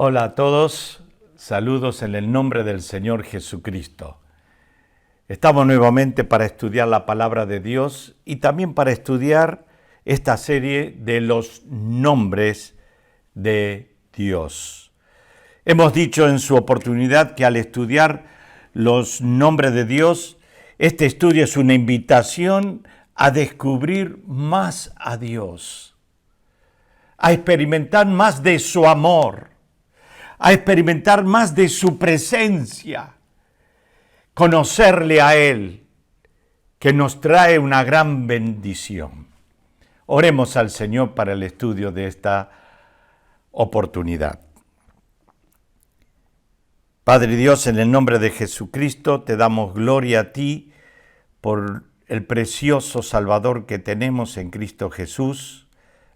Hola a todos, saludos en el nombre del Señor Jesucristo. Estamos nuevamente para estudiar la palabra de Dios y también para estudiar esta serie de los nombres de Dios. Hemos dicho en su oportunidad que al estudiar los nombres de Dios, este estudio es una invitación a descubrir más a Dios, a experimentar más de su amor, a experimentar más de su presencia, conocerle a Él, que nos trae una gran bendición. Oremos al Señor para el estudio de esta oportunidad. Padre Dios, en el nombre de Jesucristo, te damos gloria a ti por el precioso Salvador que tenemos en Cristo Jesús,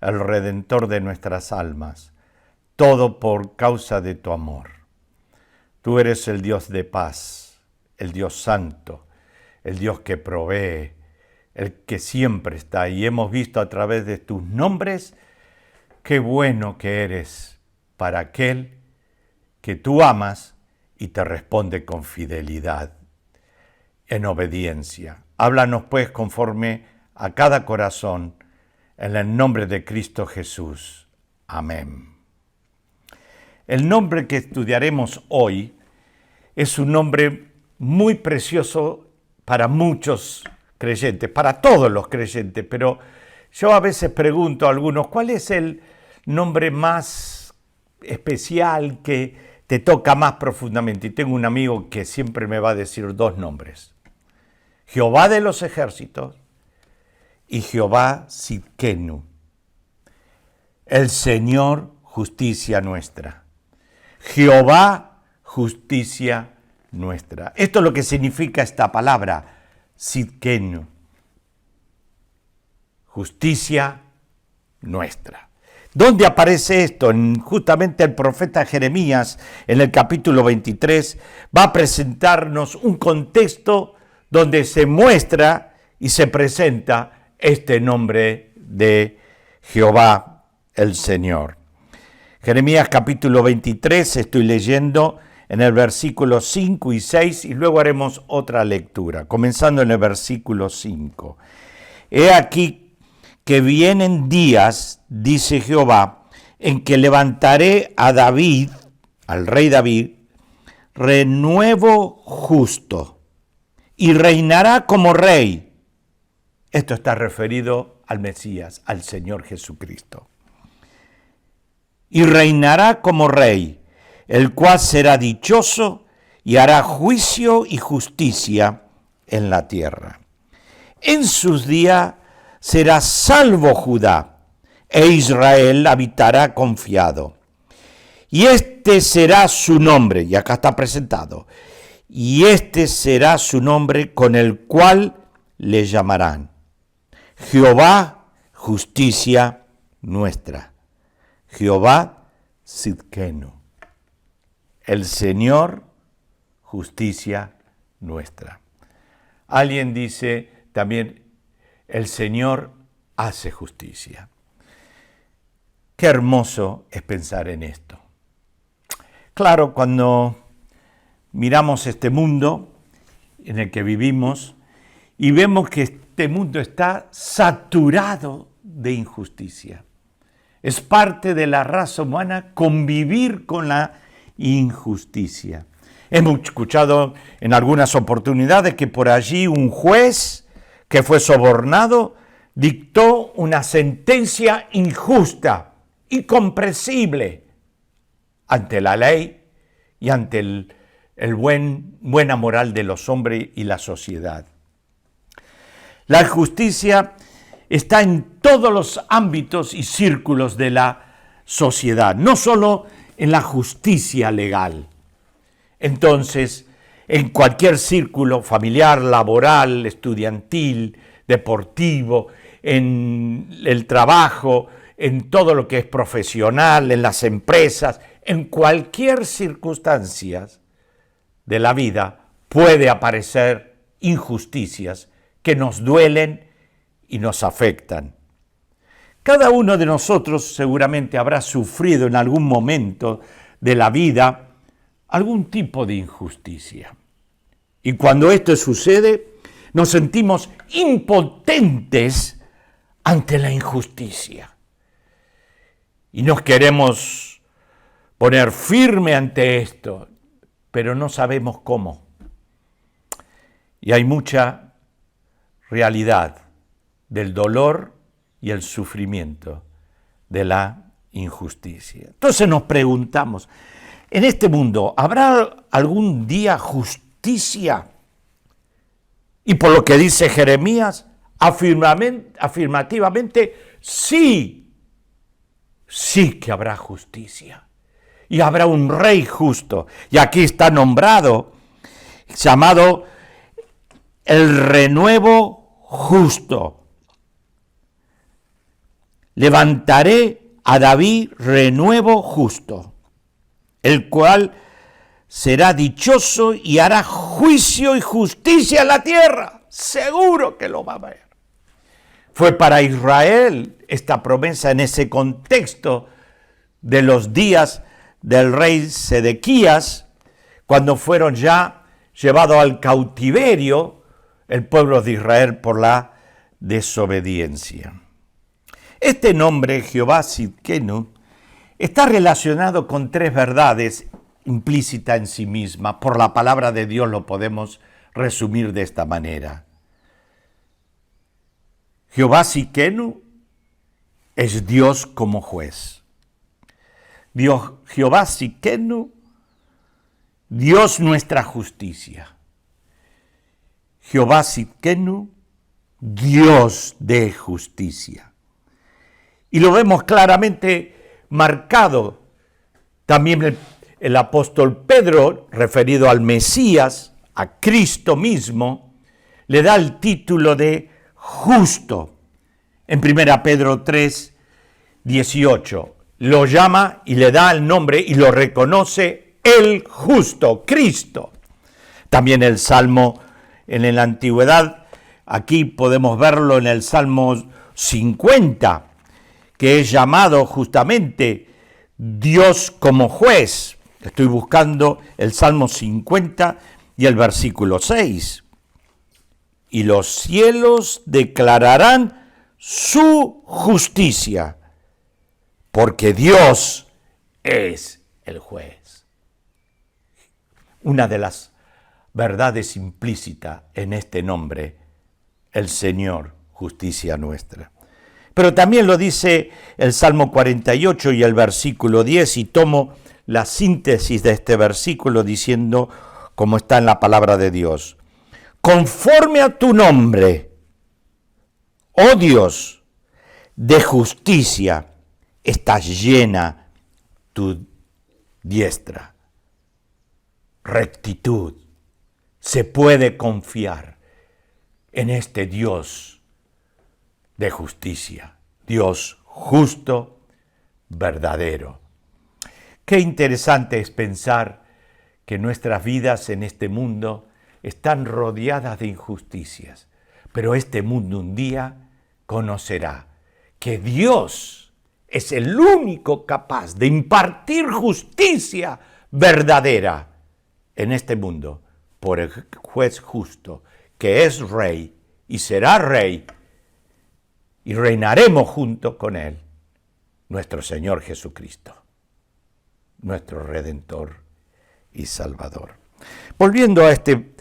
el Redentor de nuestras almas. Todo por causa de tu amor. Tú eres el Dios de paz, el Dios santo, el Dios que provee, el que siempre está. Y hemos visto a través de tus nombres qué bueno que eres para aquel que tú amas y te responde con fidelidad, en obediencia. Háblanos pues conforme a cada corazón, en el nombre de Cristo Jesús. Amén. El nombre que estudiaremos hoy es un nombre muy precioso para muchos creyentes, para todos los creyentes, pero yo a veces pregunto a algunos, ¿cuál es el nombre más especial que te toca más profundamente? Y tengo un amigo que siempre me va a decir dos nombres: Jehová de los ejércitos y Jehová Sidkenu, el Señor justicia nuestra. Jehová, justicia nuestra. Esto es lo que significa esta palabra, Sidkenu, justicia nuestra. ¿Dónde aparece esto? Justamente el profeta Jeremías, en el capítulo 23, va a presentarnos un contexto donde se muestra y se presenta este nombre de Jehová, el Señor. Jeremías capítulo 23, estoy leyendo en el versículo 5 y 6 y luego haremos otra lectura, comenzando en el versículo 5. He aquí que vienen días, dice Jehová, en que levantaré a David, al rey David, renuevo justo, y reinará como rey. Esto está referido al Mesías, al Señor Jesucristo. Y reinará como rey, el cual será dichoso y hará juicio y justicia en la tierra. En sus días será salvo Judá, e Israel habitará confiado. Y este será su nombre, y acá está presentado, y este será su nombre con el cual le llamarán: Jehová, justicia nuestra. Jehová Sidkenu, el Señor, justicia nuestra. Alguien dice también, el Señor hace justicia. Qué hermoso es pensar en esto. Claro, cuando miramos este mundo en el que vivimos y vemos que este mundo está saturado de injusticia. Es parte de la raza humana convivir con la injusticia. Hemos escuchado en algunas oportunidades que por allí un juez que fue sobornado dictó una sentencia injusta, incomprensible ante la ley y ante buena moral de los hombres y la sociedad. La justicia está en todos los ámbitos y círculos de la sociedad, no solo en la justicia legal. Entonces, en cualquier círculo familiar, laboral, estudiantil, deportivo, en el trabajo, en todo lo que es profesional, en las empresas, en cualquier circunstancia de la vida puede aparecer injusticias que nos duelen y nos afectan. Cada uno de nosotros seguramente habrá sufrido en algún momento de la vida algún tipo de injusticia. Y cuando esto sucede, nos sentimos impotentes ante la injusticia. Y nos queremos poner firme ante esto, pero no sabemos cómo. Y hay mucha realidad del dolor y el sufrimiento de la injusticia. Entonces nos preguntamos, ¿en este mundo habrá algún día justicia? Y por lo que dice Jeremías, afirmativamente, sí que habrá justicia. Y habrá un rey justo. Y aquí está nombrado, llamado el renuevo justo. Levantaré a David renuevo justo, el cual será dichoso y hará juicio y justicia en la tierra. Seguro que lo va a ver. Fue para Israel esta promesa en ese contexto de los días del rey Sedequías, cuando fueron ya llevados al cautiverio el pueblo de Israel por la desobediencia. Este nombre, Jehová Sidkenu, está relacionado con tres verdades implícitas en sí misma. Por la palabra de Dios lo podemos resumir de esta manera. Jehová Sidkenu es Dios como juez. Jehová Sidkenu, Dios nuestra justicia. Jehová Sidkenu, Dios de justicia. Y lo vemos claramente marcado también el apóstol Pedro, referido al Mesías, a Cristo mismo, le da el título de justo. En 1 Pedro 3, 18, lo llama y le da el nombre y lo reconoce el justo, Cristo. También el Salmo en la antigüedad, aquí podemos verlo en el Salmo 50, que es llamado justamente Dios como juez. Estoy buscando el Salmo 50 y el versículo 6. Y los cielos declararán su justicia, porque Dios es el juez. Una de las verdades implícitas en este nombre, el Señor, justicia nuestra. Pero también lo dice el Salmo 48 y el versículo 10, y tomo la síntesis de este versículo diciendo, como está en la palabra de Dios: conforme a tu nombre, oh Dios, de justicia está llena tu diestra. Rectitud. Se puede confiar en este Dios de justicia, Dios justo, verdadero. Qué interesante es pensar que nuestras vidas en este mundo están rodeadas de injusticias, pero este mundo un día conocerá que Dios es el único capaz de impartir justicia verdadera en este mundo por el juez justo, que es rey y será rey, y reinaremos junto con él, nuestro Señor Jesucristo, nuestro Redentor y Salvador. Volviendo a este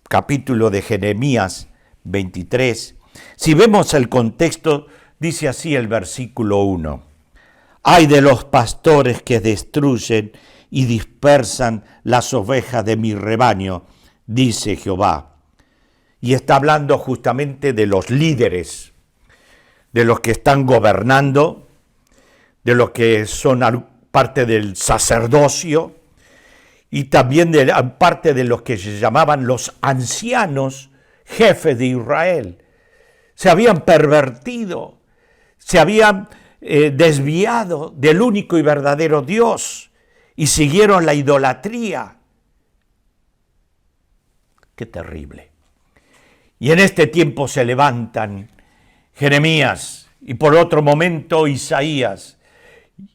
capítulo de Jeremías 23, si vemos el contexto, dice así el versículo 1. Ay de los pastores que destruyen y dispersan las ovejas de mi rebaño, dice Jehová. Y está hablando justamente de los líderes, de los que están gobernando, de los que son parte del sacerdocio, y también de parte de los que se llamaban los ancianos, jefes de Israel. Se habían pervertido, se habían desviado del único y verdadero Dios y siguieron la idolatría. Qué terrible. Y en este tiempo se levantan Jeremías y por otro momento Isaías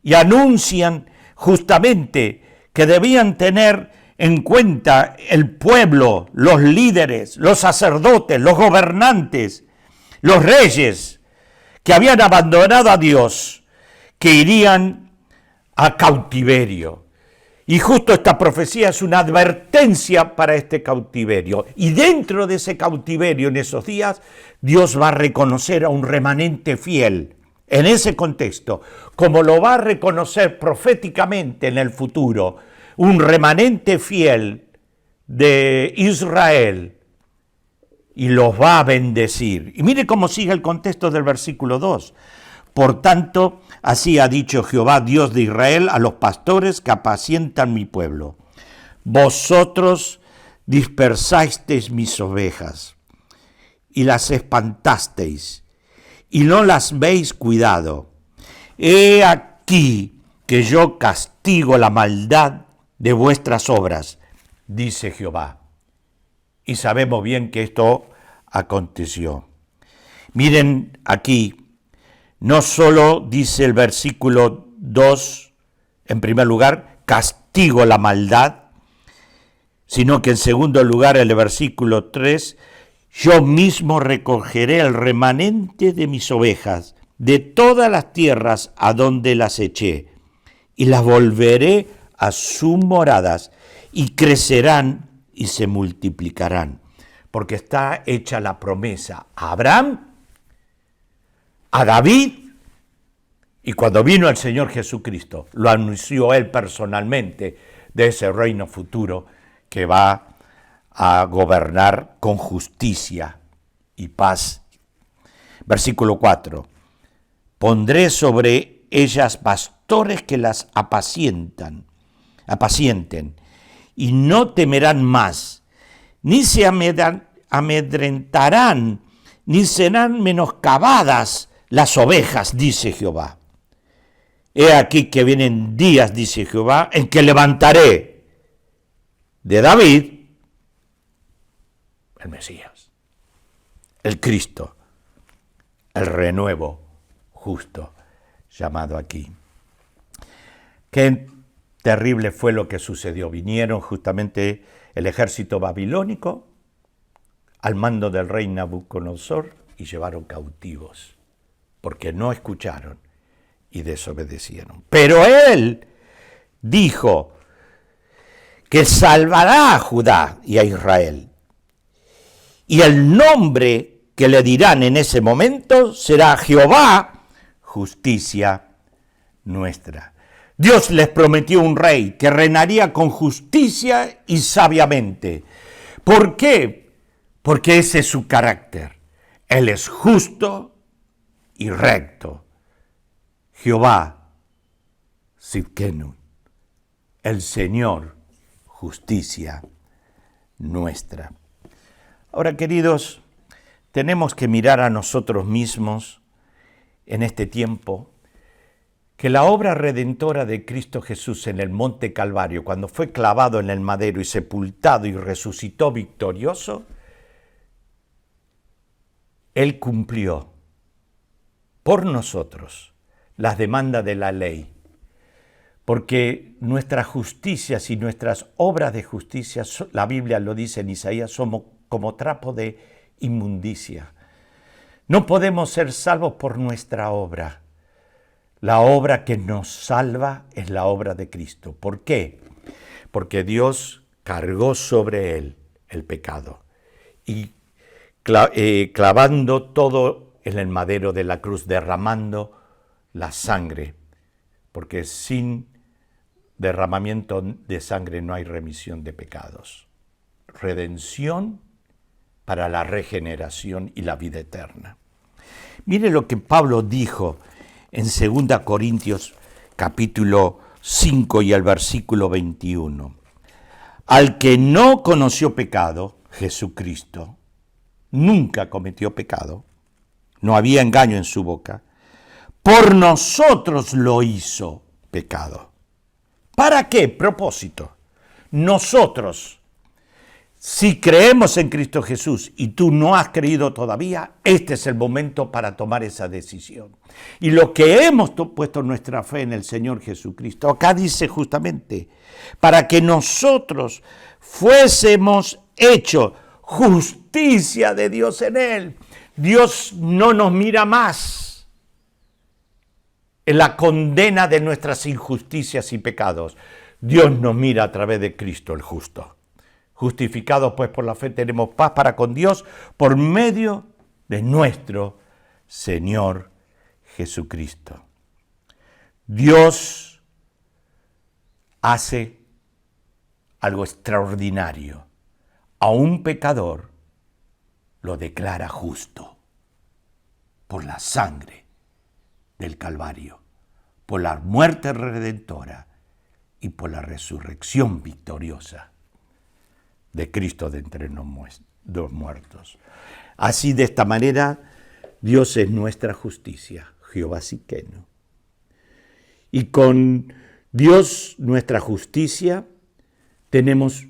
y anuncian justamente que debían tener en cuenta el pueblo, los líderes, los sacerdotes, los gobernantes, los reyes que habían abandonado a Dios, que irían a cautiverio. Y justo esta profecía es una advertencia para este cautiverio. Y dentro de ese cautiverio, en esos días, Dios va a reconocer a un remanente fiel. En ese contexto, como lo va a reconocer proféticamente en el futuro, un remanente fiel de Israel, y los va a bendecir. Y mire cómo sigue el contexto del versículo 2. Por tanto, así ha dicho Jehová, Dios de Israel, a los pastores que apacientan mi pueblo. Vosotros dispersasteis mis ovejas y las espantasteis, y no las veis cuidado. He aquí que yo castigo la maldad de vuestras obras, dice Jehová. Y sabemos bien que esto aconteció. Miren aquí, no solo dice el versículo 2, en primer lugar, castigo la maldad, sino que en segundo lugar el versículo 3, yo mismo recogeré el remanente de mis ovejas de todas las tierras a donde las eché, y las volveré a sus moradas, y crecerán y se multiplicarán, porque está hecha la promesa a Abraham, a David, y cuando vino el Señor Jesucristo, lo anunció él personalmente de ese reino futuro que va a gobernar con justicia y paz. Versículo 4, pondré sobre ellas pastores que las apacienten, y no temerán más, ni se amedrentarán, ni serán menoscabadas las ovejas, dice Jehová. He aquí que vienen días, dice Jehová, en que levantaré de David el Mesías, el Cristo, el renuevo justo, llamado aquí. Qué terrible fue lo que sucedió. Vinieron justamente el ejército babilónico al mando del rey Nabucodonosor y llevaron cautivos, porque no escucharon y desobedecieron. Pero él dijo que salvará a Judá y a Israel. Y el nombre que le dirán en ese momento será Jehová, justicia nuestra. Dios les prometió un rey que reinaría con justicia y sabiamente. ¿Por qué? Porque ese es su carácter. Él es justo y recto. Jehová, Sidkenu, el Señor, justicia nuestra. Ahora, queridos, tenemos que mirar a nosotros mismos en este tiempo, que la obra redentora de Cristo Jesús en el Monte Calvario, cuando fue clavado en el madero y sepultado y resucitó victorioso, Él cumplió por nosotros las demandas de la ley, porque nuestras justicias y nuestras obras de justicia, la Biblia lo dice en Isaías, somos como trapo de inmundicia. No podemos ser salvos por nuestra obra. La obra que nos salva es la obra de Cristo. ¿Por qué? Porque Dios cargó sobre él el pecado y clavando todo en el madero de la cruz, derramando la sangre, porque sin derramamiento de sangre no hay remisión de pecados. Redención para la regeneración y la vida eterna. Mire lo que Pablo dijo en 2 Corintios capítulo 5 y el versículo 21. Al que no conoció pecado, Jesucristo, nunca cometió pecado, no había engaño en su boca, por nosotros lo hizo pecado. ¿Para qué propósito? Nosotros, Si creemos en Cristo Jesús y tú no has creído todavía, este es el momento para tomar esa decisión. Y lo que hemos puesto nuestra fe en el Señor Jesucristo, acá dice justamente, para que nosotros fuésemos hechos justicia de Dios en Él. Dios no nos mira más en la condena de nuestras injusticias y pecados. Dios nos mira a través de Cristo el justo. Justificados pues por la fe tenemos paz para con Dios por medio de nuestro Señor Jesucristo. Dios hace algo extraordinario. A un pecador lo declara justo por la sangre del Calvario, por la muerte redentora y por la resurrección victoriosa de Cristo de entre los muertos. Así, de esta manera, Dios es nuestra justicia, Jehová Siqueno. Y con Dios, nuestra justicia, tenemos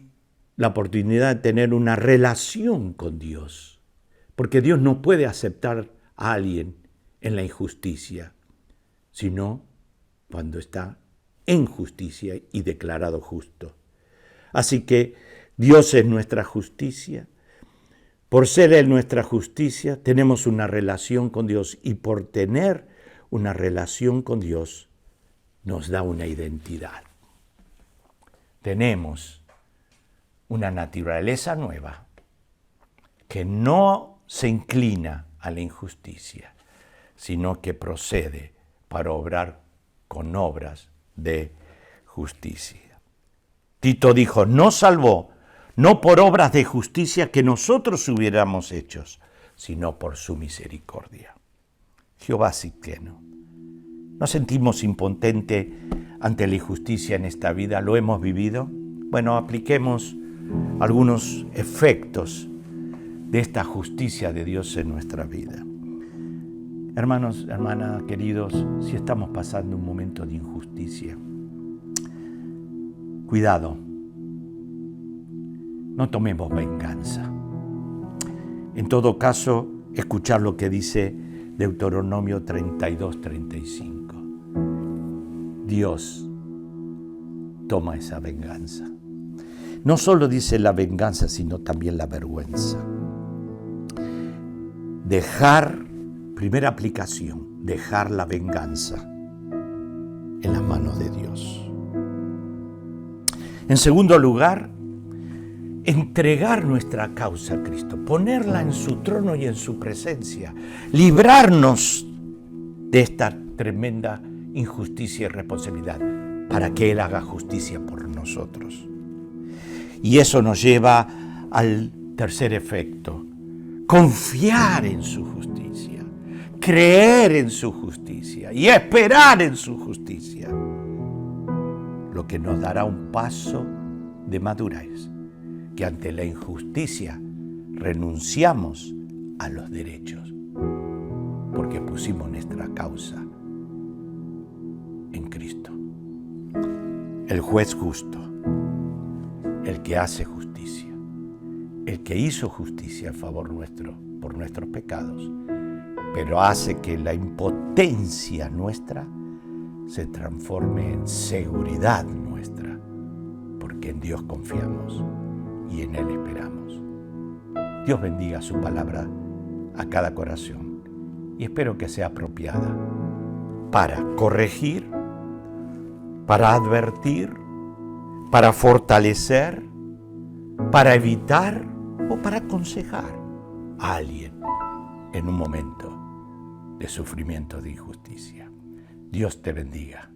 la oportunidad de tener una relación con Dios, porque Dios no puede aceptar a alguien en la injusticia, sino cuando está en justicia y declarado justo. Así que Dios es nuestra justicia. Por ser Él nuestra justicia, tenemos una relación con Dios, y por tener una relación con Dios nos da una identidad. Tenemos una naturaleza nueva que no se inclina a la injusticia, sino que procede para obrar con obras de justicia. Tito dijo, nos salvó no por obras de justicia que nosotros hubiéramos hecho, sino por su misericordia. Jehová Siqueno. ¿Nos sentimos impotentes ante la injusticia en esta vida? ¿Lo hemos vivido? Bueno, apliquemos algunos efectos de esta justicia de Dios en nuestra vida. Hermanos, hermanas, queridos, si estamos pasando un momento de injusticia, cuidado, no tomemos venganza. En todo caso, escuchar lo que dice Deuteronomio 32:35. Dios toma esa venganza. No solo dice la venganza, sino también la vergüenza. Primera aplicación, dejar la venganza en las manos de Dios. En segundo lugar, entregar nuestra causa a Cristo, ponerla en su trono y en su presencia, librarnos de esta tremenda injusticia y responsabilidad para que Él haga justicia por nosotros. Y eso nos lleva al tercer efecto, confiar en su justicia, creer en su justicia y esperar en su justicia, lo que nos dará un paso de madurez, que ante la injusticia renunciamos a los derechos, porque pusimos nuestra causa en Cristo. El juez justo, el que hace justicia, el que hizo justicia a favor nuestro por nuestros pecados, pero hace que la impotencia nuestra se transforme en seguridad nuestra, porque en Dios confiamos y en Él esperamos. Dios bendiga su palabra a cada corazón y espero que sea apropiada para corregir, para advertir, para fortalecer, para evitar o para aconsejar a alguien en un momento de sufrimiento, de injusticia. Dios te bendiga.